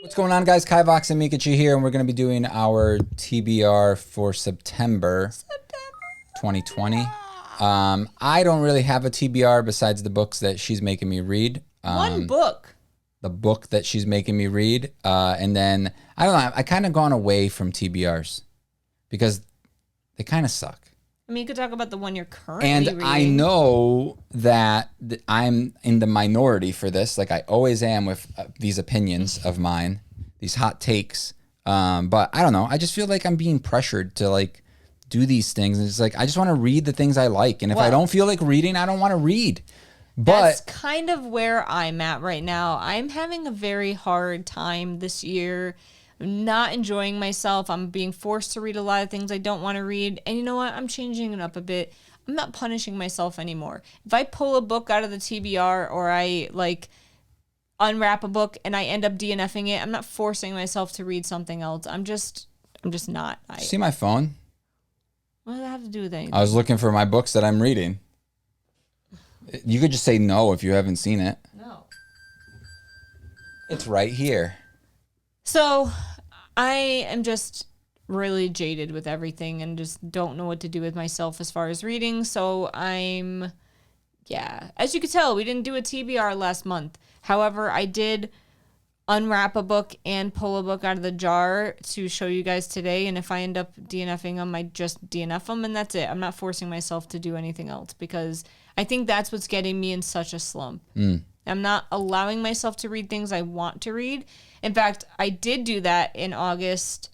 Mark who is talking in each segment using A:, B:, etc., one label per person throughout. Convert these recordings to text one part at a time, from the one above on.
A: What's going on, guys? Kivox and Meekachii here, and we're going to be doing our TBR for September 2020. I don't really have a TBR besides the books that she's making me read.
B: One book.
A: The book that she's making me read. And then, I don't know, I kind of gone away from TBRs because they kind of suck.
B: I mean, you could talk about the one you're currently reading.
A: I know that I'm in the minority for this, like I always am with these opinions of mine, these hot takes. But I don't know. I just feel like I'm being pressured to like do these things. And it's like, I just want to read the things I like. And if I don't feel like reading, I don't want to read. But
B: that's kind of where I'm at right now. I'm having a very hard time this year. I'm not enjoying myself. I'm being forced to read a lot of things I don't want to read. And you know what? I'm changing it up a bit. I'm not punishing myself anymore. If I pull a book out of the TBR or I like unwrap a book and I end up DNFing it, I'm not forcing myself to read something else. I'm just not.
A: See my phone?
B: What does that have to do with anything?
A: I was looking for my books that I'm reading. You could just say no if you haven't seen it.
B: No.
A: It's right here.
B: So I am just really jaded with everything and just don't know what to do with myself as far as reading. So as you could tell, we didn't do a TBR last month. However, I did unwrap a book and pull a book out of the jar to show you guys today. And if I end up DNFing them, I just DNF them and that's it. I'm not forcing myself to do anything else because I think that's what's getting me in such a slump. I'm not allowing myself to read things I want to read. In fact, I did do that in August,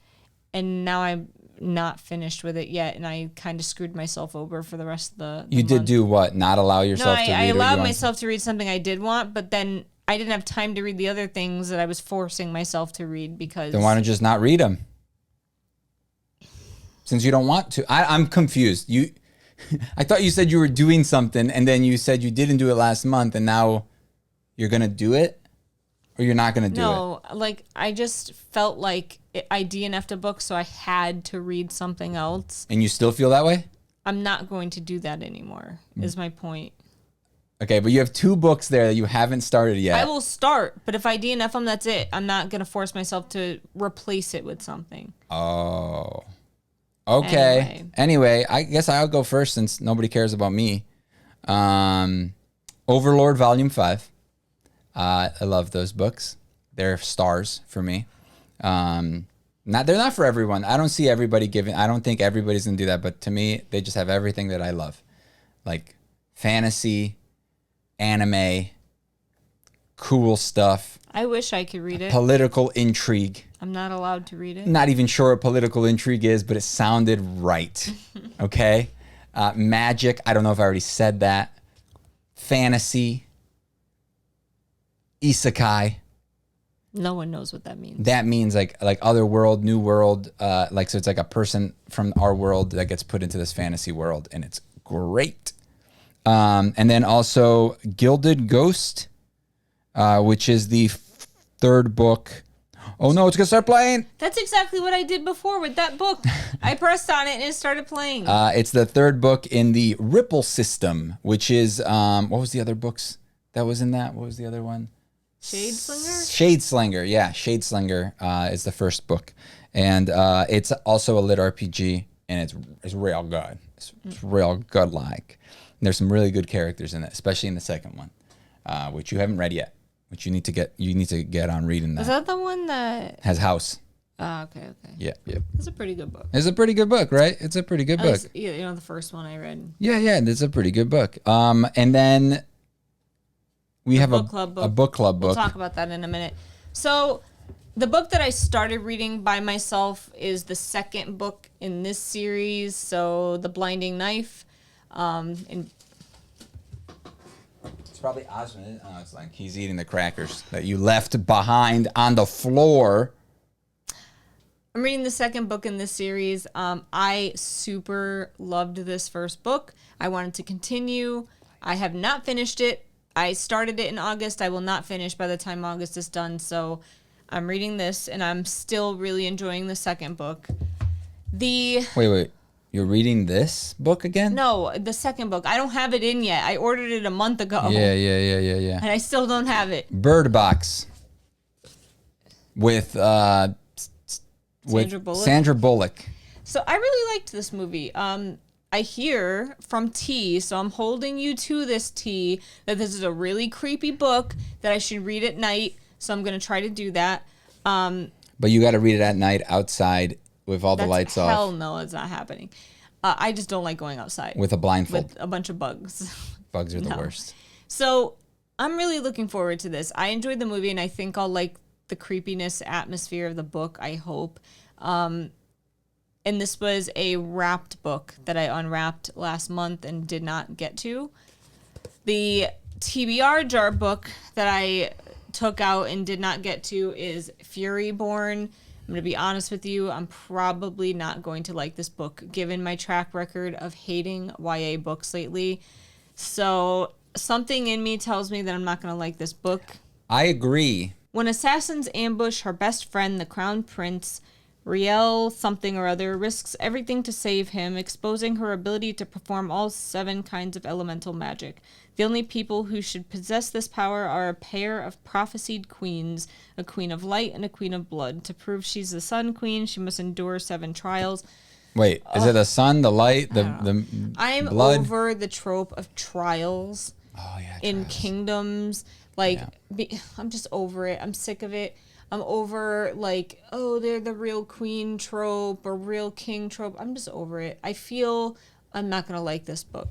B: and now I'm not finished with it yet, and I kind of screwed myself over for the rest of the
A: You did
B: month.
A: do what? Not allow yourself to read?
B: I allowed myself to read something I did want, but then I didn't have time to read the other things that I was forcing myself to read because...
A: Then why don't you just not read them? Since you don't want to. I'm confused. I thought you said you were doing something, and then you said you didn't do it last month, and now you're going to do it? Or you're not going to do it?
B: No, like, I just felt like I DNF'd a book, so I had to read something else.
A: And you still feel that way?
B: I'm not going to do that anymore, is my point.
A: Okay, but you have 2 books there that you haven't started yet.
B: I will start, but if I DNF them, that's it. I'm not going to force myself to replace it with something.
A: Oh. Okay. Anyway, I guess I'll go first since nobody cares about me. Overlord Volume 5. I love those books. They're stars for me. They're not for everyone. I don't see everybody I don't think everybody's gonna do that, but to me, they just have everything that I love. Like fantasy, anime, cool stuff.
B: I wish I could read it.
A: Political intrigue.
B: I'm not allowed to read it.
A: Not even sure what political intrigue is, but it sounded right. Okay? Magic. I don't know if I already said that. Fantasy. Isekai.
B: No one knows what that means.
A: That means like other world, new world. So it's like a person from our world that gets put into this fantasy world, and it's great. And then also Gilded Ghost, which is the 3rd book. Oh no, it's gonna start playing.
B: That's exactly what I did before with that book. I pressed on it and it started playing.
A: It's the 3rd book in the Ripple system, which is what was the other books that was in that? What was the other one? Shadeslinger, yeah. Shadeslinger is the first book. And it's also a lit RPG, and it's real good. It's real good-like. There's some really good characters in it, especially in the 2nd one, which you haven't read yet, which you need to get on reading that.
B: Is that the one that...
A: Has House.
B: Oh, okay.
A: Yeah.
B: It's a pretty good book.
A: It's a pretty good book, right? It's a pretty good book.
B: You know, the first one I read.
A: Yeah, it's a pretty good book. And then... We have a book club book.
B: We'll talk about that in a minute. So the book that I started reading by myself is the 2nd book in this series. So The Blinding Knife. It's
A: probably Osmond. Oh, it's like he's eating the crackers that you left behind on the floor.
B: I'm reading the 2nd book in this series. I super loved this first book. I wanted to continue. I have not finished it. I started it in August. I will not finish by the time August is done. So I'm reading this, and I'm still really enjoying the 2nd book.
A: Wait. You're reading this book again?
B: No, the 2nd book. I don't have it in yet. I ordered it a month ago.
A: Yeah.
B: And I still don't have it.
A: Bird Box. with
B: Sandra Bullock.
A: Sandra Bullock.
B: So I really liked this movie. I hear from T, so I'm holding you to this, T, that this is a really creepy book that I should read at night. So I'm going to try to do that.
A: But you got to read it at night outside with all the lights off.
B: Hell no, it's not happening. I just don't like going outside.
A: With a blindfold.
B: With a bunch of bugs.
A: Bugs are the worst.
B: So I'm really looking forward to this. I enjoyed the movie, and I think I'll like the creepiness atmosphere of the book, I hope. And this was a wrapped book that I unwrapped last month and did not get to. The TBR Jar book that I took out and did not get to is Furyborn. I'm going to be honest with you. I'm probably not going to like this book, given my track record of hating YA books lately. So something in me tells me that I'm not going to like this book.
A: I agree.
B: When assassins ambush her best friend, the Crown Prince, Riel something or other risks everything to save him, exposing her ability to perform all 7 kinds of elemental magic. The only people who should possess this power are a pair of prophesied queens, a queen of light and a queen of blood. To prove she's the Sun Queen, she must endure 7 trials.
A: Wait, is it the sun, the light, the
B: I'm
A: blood?
B: over the trope of trials in kingdoms. Like, I'm just over it. I'm sick of it. I'm over, like, oh, they're the real queen trope or real king trope. I'm just over it. I feel I'm not going to like this book.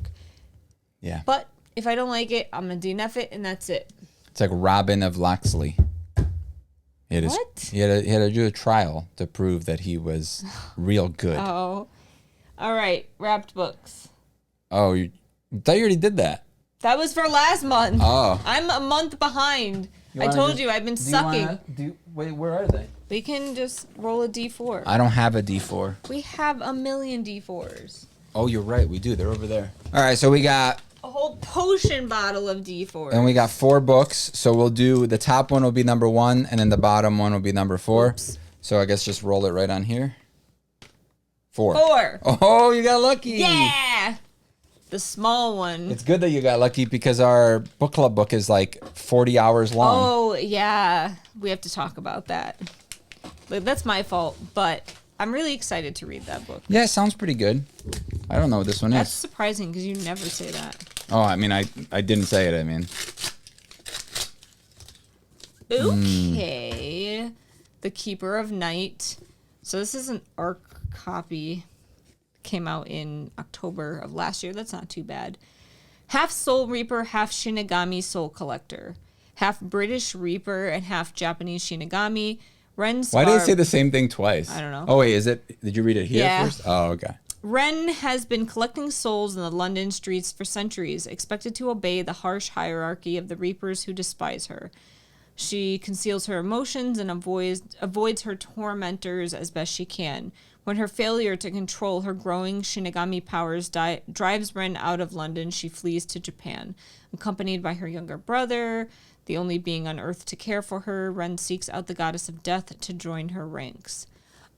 A: Yeah.
B: But if I don't like it, I'm going to DNF it, and that's it.
A: It's like Robin of Locksley.
B: What?
A: He had to do a trial to prove that he was real good.
B: Oh. All right. Wrapped books.
A: Oh, I thought you already did that.
B: That was for last month.
A: Oh.
B: I'm a month behind. I told you, I've been sucking.
A: Wait, where are they?
B: We can just roll a D4.
A: I don't have a D4.
B: We have a million D4s.
A: Oh, you're right. We do. They're over there. All right, so we got
B: A whole potion bottle of D4s.
A: and we got 4 books. So we'll do the top one will be number 1, and then the bottom one will be number 4.
B: Oops.
A: So I guess just roll it right on here. 4.
B: 4.
A: Oh, you got lucky.
B: Yeah. The small one.
A: It's good that you got lucky because our book club book is like 40 hours long.
B: Oh, yeah. We have to talk about that. Like, that's my fault, but I'm really excited to read that book.
A: Yeah, it sounds pretty good. I don't know what this one
B: That's
A: is.
B: surprising because you never say that.
A: Oh, I mean, I didn't say it. I mean.
B: Okay. The Keeper of Night. So this is an ARC copy. Came out in October of last year. That's not too bad. Half Soul Reaper, half Shinigami Soul Collector. Half British Reaper and half Japanese Shinigami. Ren's
A: Why did they say the same thing twice?
B: I don't know.
A: Oh, wait, did you read it here
B: Yeah.
A: first? Oh, okay.
B: Ren has been collecting souls in the London streets for centuries, expected to obey the harsh hierarchy of the Reapers who despise her. She conceals her emotions and avoids her tormentors as best she can. When her failure to control her growing Shinigami powers drives Ren out of London, she flees to Japan. Accompanied by her younger brother, the only being on Earth to care for her, Ren seeks out the goddess of death to join her ranks.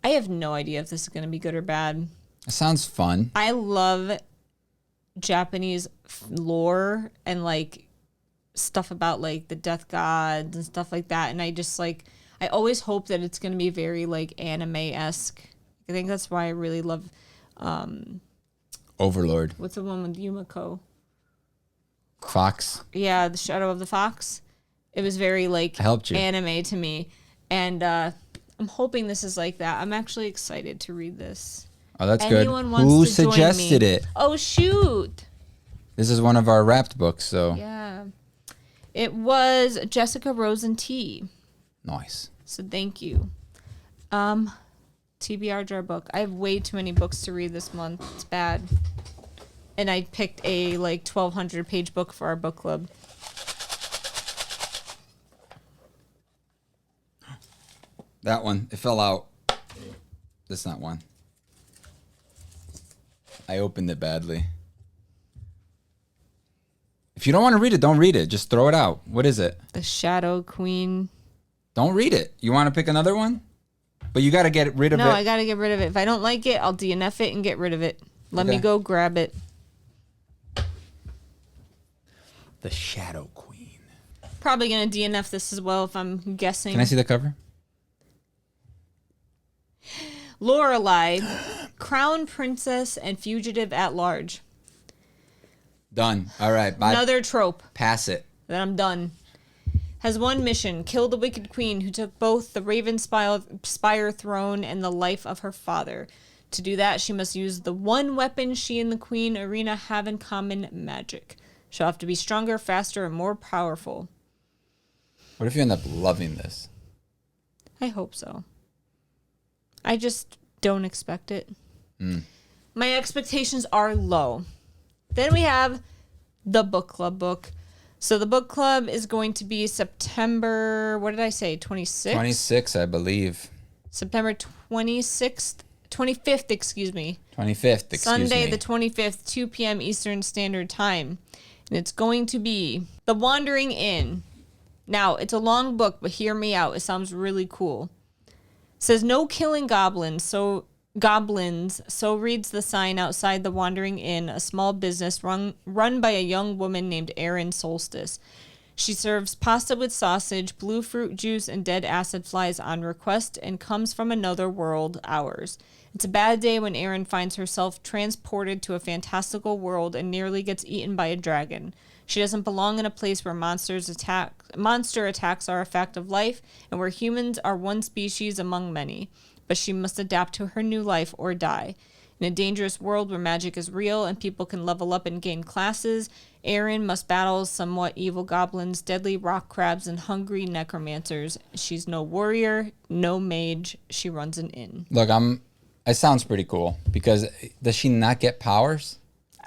B: I have no idea if this is going to be good or bad.
A: It sounds fun.
B: I love Japanese lore and like stuff about like the death gods and stuff like that. And I just like, I always hope that it's going to be very like anime-esque. I think that's why I really love,
A: Overlord.
B: what's the one with Yumiko?
A: Fox.
B: Yeah, The Shadow of the Fox. It was very like
A: I helped you.
B: anime to me. And I'm hoping this is like that. I'm actually excited to read this.
A: Oh, that's
B: Anyone
A: good.
B: wants
A: Who
B: to join
A: suggested
B: me?
A: it?
B: Oh, shoot.
A: This is one of our wrapped books, so
B: Yeah. It was Jessica Rosen T.
A: nice.
B: So thank you. TBR Jar book. I have way too many books to read this month. It's bad. And I picked a like 1,200 page book for our book club.
A: That one, it fell out. That's not one. I opened it badly. If you don't want to read it, don't read it. Just throw it out. What is it?
B: The Shadow Queen.
A: Don't read it. You want to pick another one? But you got to get rid of it.
B: No, I gotta get rid of it. If I don't like it, I'll DNF it and get rid of it. Let me
A: Okay.
B: go grab it.
A: The Shadow Queen.
B: Probably gonna DNF this as well if I'm guessing.
A: Can I see the cover?
B: Lorelai, Crown Princess and Fugitive at Large.
A: Done. All right. Bye.
B: Another trope.
A: Pass it.
B: Then I'm done. Has one mission: kill the wicked queen who took both the Ravenspire throne and the life of her father. To do that, she must use the one weapon she and the queen Irina have in common: magic. She'll have to be stronger, faster, and more powerful.
A: What if you end up loving this?
B: I hope so. I just don't expect it. My expectations are low. Then we have the book club book. So the book club is going to be September, what did I say, 26th?
A: 26, I believe.
B: September 25th, excuse me.
A: 25th, excuse
B: Sunday
A: me.
B: the 25th, 2 p.m. Eastern Standard Time. And it's going to be The Wandering Inn. Now, it's a long book, but hear me out. It sounds really cool. It says, no killing goblins, so reads the sign outside the Wandering Inn, a small business run by a young woman named Erin Solstice. She serves pasta with sausage, blue fruit juice, and dead acid flies on request and comes from another world, ours. It's a bad day when Erin finds herself transported to a fantastical world and nearly gets eaten by a dragon. She doesn't belong in a place where monster attacks are a fact of life and where humans are one species among many. But she must adapt to her new life or die. In a dangerous world where magic is real and people can level up and gain classes, Erin must battle somewhat evil goblins, deadly rock crabs, and hungry necromancers. She's no warrior, no mage. She runs an inn.
A: Look, it sounds pretty cool because does she not get powers?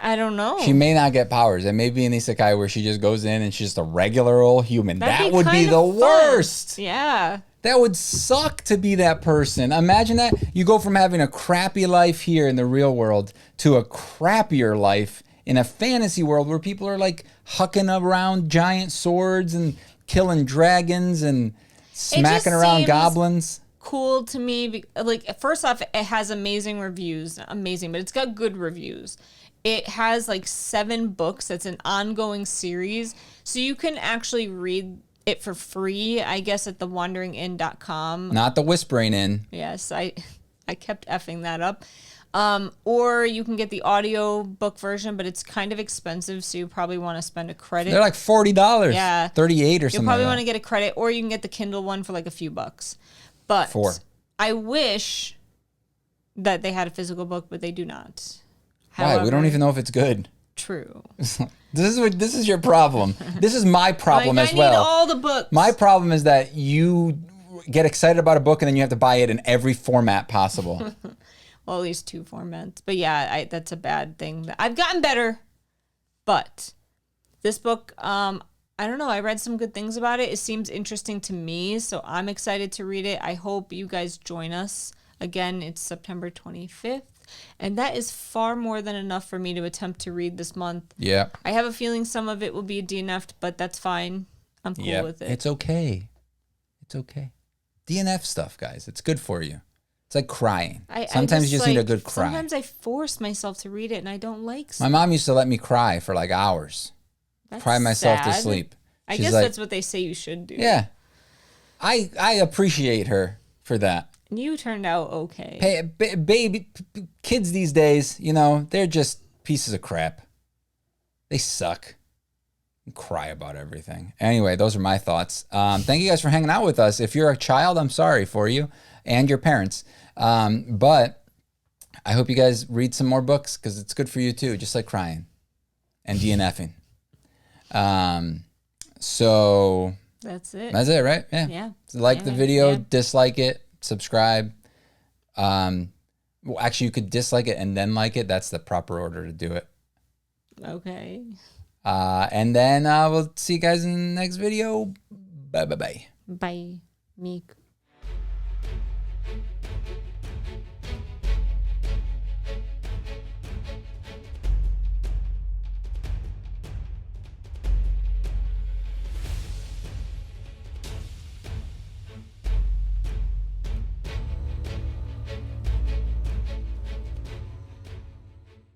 B: I don't know.
A: She may not get powers. It may be an isekai where she just goes in and she's just a regular old human. That would be the worst.
B: Yeah.
A: That would suck to be that person. Imagine that. You go from having a crappy life here in the real world to a crappier life in a fantasy world where people are like hucking around giant swords and killing dragons and smacking around goblins.
B: Cool to me. Like, first off, it has amazing reviews. Amazing, but it's got good reviews. It has like 7 books. It's an ongoing series. So you can actually read it for free, I guess, at thewanderinginn.com.
A: Not the Whispering Inn.
B: Yes, I kept effing that up. Or you can get the audio book version, but it's kind of expensive, so you probably want to spend a credit.
A: They're like $40.
B: Yeah.
A: 38 or something.
B: You'll probably want to get a credit, or you can get the Kindle one for like a few bucks. But
A: 4.
B: I wish that they had a physical book, but they do not.
A: Why?
B: However,
A: We don't even know if it's good.
B: True.
A: This is your problem. This is my problem as well.
B: I need all the books.
A: My problem is that you get excited about a book and then you have to buy it in every format possible.
B: Well, at least 2 formats. But yeah, that's a bad thing. I've gotten better, but this book, I don't know. I read some good things about it. It seems interesting to me, so I'm excited to read it. I hope you guys join us. Again, it's September 25th. And that is far more than enough for me to attempt to read this month.
A: Yeah.
B: I have a feeling some of it will be DNF'd, but that's fine. I'm cool with it.
A: It's okay. It's okay. DNF stuff, guys. It's good for you. It's like crying. Sometimes you just need a good cry.
B: Sometimes I force myself to read it, and I don't like stuff.
A: My mom used to let me cry for like hours.
B: That's
A: cry myself to
B: sad.
A: sleep.
B: I
A: She's
B: guess
A: like,
B: that's what they say you should do.
A: Yeah. I appreciate her for that.
B: You turned out okay.
A: Baby kids these days, you know, they're just pieces of crap. They suck. Cry about everything. Anyway, those are my thoughts. Thank you guys for hanging out with us. If you're a child, I'm sorry for you and your parents. But I hope you guys read some more books because it's good for you too, just like crying and DNFing. So
B: that's it.
A: That's it, right? Yeah.
B: Yeah.
A: Like the video, dislike it, subscribe. Well, actually, you could dislike it and then like it. That's the proper order to do it.
B: Okay.
A: And then we'll see you guys in the next video. Bye.
B: Bye. Meek.